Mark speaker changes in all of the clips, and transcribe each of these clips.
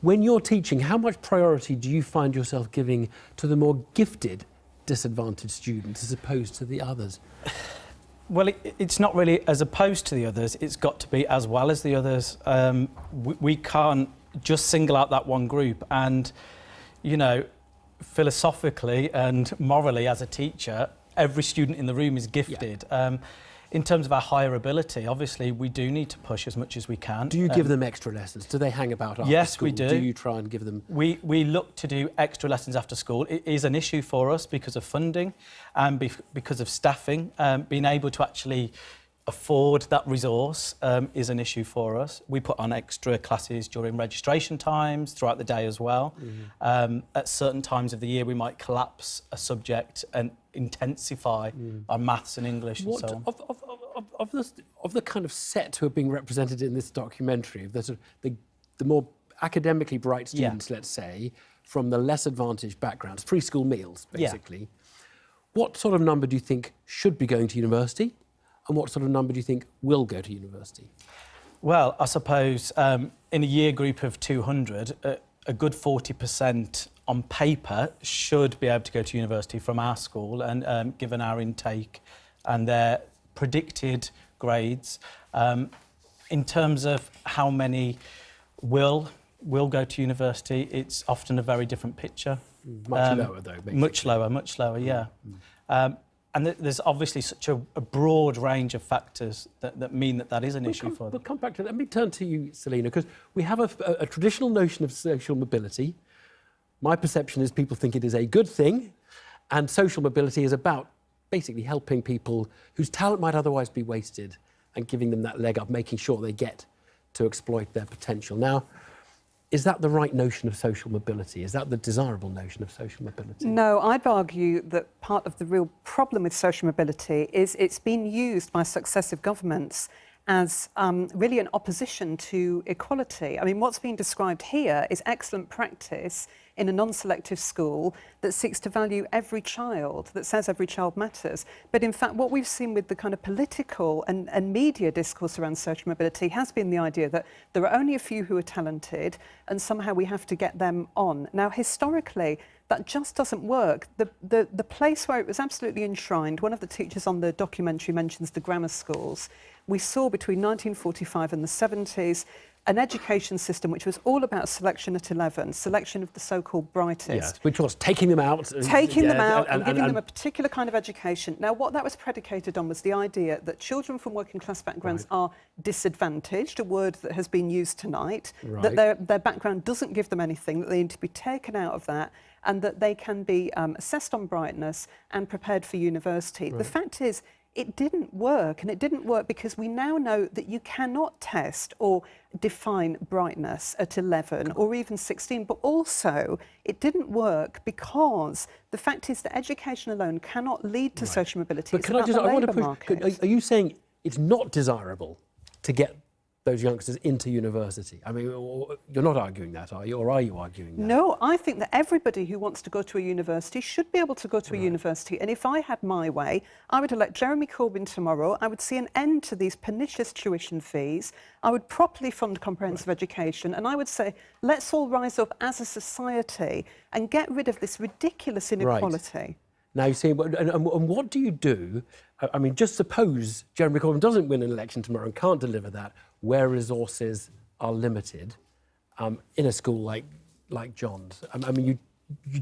Speaker 1: When you're teaching, how much priority do you find yourself giving to the more gifted disadvantaged students as opposed to the others?
Speaker 2: Well, it's not really as opposed to the others, it's got to be as well as the others. We can't just single out that one group, and, you know, philosophically and morally as a teacher, every student in the room is gifted. Yeah. In terms of our higher ability, obviously, we do need to push as much as we can.
Speaker 1: Do you give them extra lessons? Do they hang about after
Speaker 2: yes,
Speaker 1: school?
Speaker 2: Yes, we do.
Speaker 1: Do you try and give them...
Speaker 2: We look to do extra lessons after school. It is an issue for us because of funding and because of staffing. Being able to actually afford that resource is an issue for us. We put on extra classes during registration times, throughout the day as well. Mm-hmm. At certain times of the year, we might collapse a subject and intensify our maths and English and so on.
Speaker 1: Of the kind of set who are being represented in this documentary, the more academically bright students, let's say, from the less advantaged backgrounds, free school meals, basically, what sort of number do you think should be going to university? And what sort of number do you think will go to university?
Speaker 2: Well, I suppose in a year group of 200, a good 40% on paper should be able to go to university from our school, and given our intake and their predicted grades. In terms of how many will go to university, it's often a very different picture.
Speaker 1: Much lower, though, basically.
Speaker 2: Much lower, yeah. And there's obviously such a broad range of factors that mean that is an issue for them.
Speaker 1: We'll come back to that. Let me turn to you, Selina, because we have a traditional notion of social mobility. My perception is people think it is a good thing, and social mobility is about basically helping people whose talent might otherwise be wasted and giving them that leg up, making sure they get to exploit their potential. Now, is that the right notion of social mobility? Is that the desirable notion of social mobility?
Speaker 3: No, I'd argue that part of the real problem with social mobility is it's been used by successive governments as really an opposition to equality. I mean, what's being described here is excellent practice in a non-selective school that seeks to value every child, that says every child matters. But in fact, what we've seen with the kind of political and media discourse around social mobility has been the idea that there are only a few who are talented and somehow we have to get them on. Now, historically, that just doesn't work. The place where it was absolutely enshrined, one of the teachers on the documentary mentions the grammar schools. We saw between 1945 and the 70s an education system which was all about selection at 11, selection of the so-called brightest.
Speaker 1: Which was taking them out.
Speaker 3: Taking them out and giving them a particular kind of education. Now, what that was predicated on was the idea that children from working class backgrounds are disadvantaged, a word that has been used tonight, that their background doesn't give them anything, that they need to be taken out of that, and that they can be assessed on brightness and prepared for university. The fact is, it didn't work, and it didn't work because we now know that you cannot test or define brightness at 11 or even 16, but also it didn't work because the fact is that education alone cannot lead to social mobility.
Speaker 1: But I want to push, are you saying it's not desirable to get those youngsters into university? I mean, you're not arguing that, are you? Or are you arguing that?
Speaker 3: No, I think that everybody who wants to go to a university should be able to go to a university. And if I had my way, I would elect Jeremy Corbyn tomorrow. I would see an end to these pernicious tuition fees. I would properly fund comprehensive education. And I would say, let's all rise up as a society and get rid of this ridiculous inequality.
Speaker 1: Now, you see, and what do you do? I mean, just suppose Jeremy Corbyn doesn't win an election tomorrow and can't deliver that, where resources are limited in a school like John's. I mean,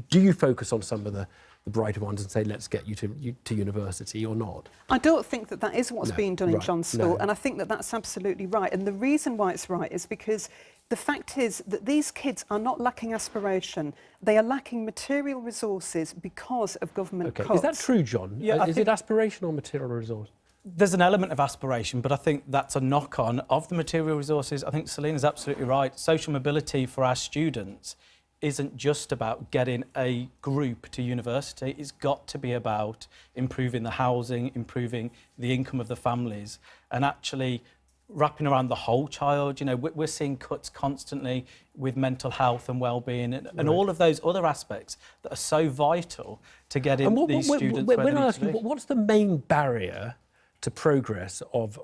Speaker 1: do you focus on some of the brighter ones and say, let's get you to university or not?
Speaker 3: I don't think that is what's being done in John's school, and I think that that's absolutely right. And the reason why it's right is because the fact is that these kids are not lacking aspiration. They are lacking material resources because of government cuts.
Speaker 1: Is that true, John?
Speaker 2: Yeah,
Speaker 1: is it aspiration or material resource?
Speaker 2: There's an element of aspiration, but I think that's a knock-on of the material resources. I think Selina's absolutely right. Social mobility for our students isn't just about getting a group to university. It's got to be about improving the housing, improving the income of the families, and actually wrapping around the whole child. You know, we're seeing cuts constantly with mental health and well-being and all of those other aspects that are so vital to getting these students ready to do.
Speaker 1: What's the main barrier to progress of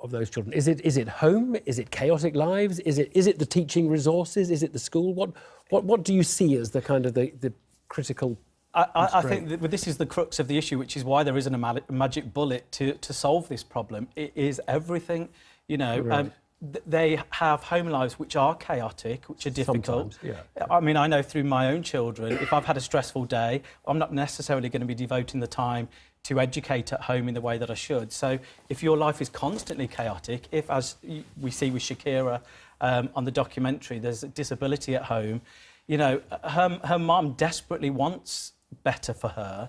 Speaker 1: those children? Is it home? Is it chaotic lives? Is it the teaching resources? Is it the school? What do you see as the kind of the critical?
Speaker 2: I think that this is the crux of the issue, which is why there isn't a magic bullet to solve this problem. It is everything, you know.
Speaker 1: Right.
Speaker 2: They have home lives which are chaotic, which are difficult.
Speaker 1: Sometimes, yeah.
Speaker 2: I mean, I know through my own children, if I've had a stressful day, I'm not necessarily going to be devoting the time to educate at home in the way that I should. So if your life is constantly chaotic, if, as we see with Shakira on the documentary, there's a disability at home, you know, her mum desperately wants better for her,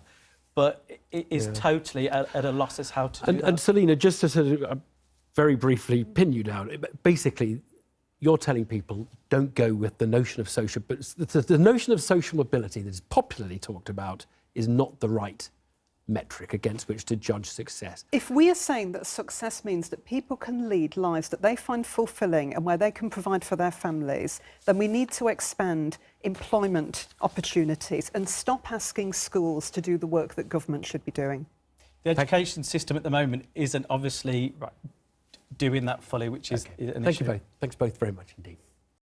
Speaker 2: but it is totally at a loss as how to do that.
Speaker 1: And Selina, just to sort of very briefly pin you down, basically, you're telling people don't go with the notion of social... But the notion of social mobility that is popularly talked about is not the right metric against which to judge success.
Speaker 3: If we are saying that success means that people can lead lives that they find fulfilling and where they can provide for their families, then we need to expand employment opportunities and stop asking schools to do the work that government should be doing.
Speaker 2: The education system at the moment isn't obviously doing that fully, which is an issue.
Speaker 1: Thanks both very much indeed.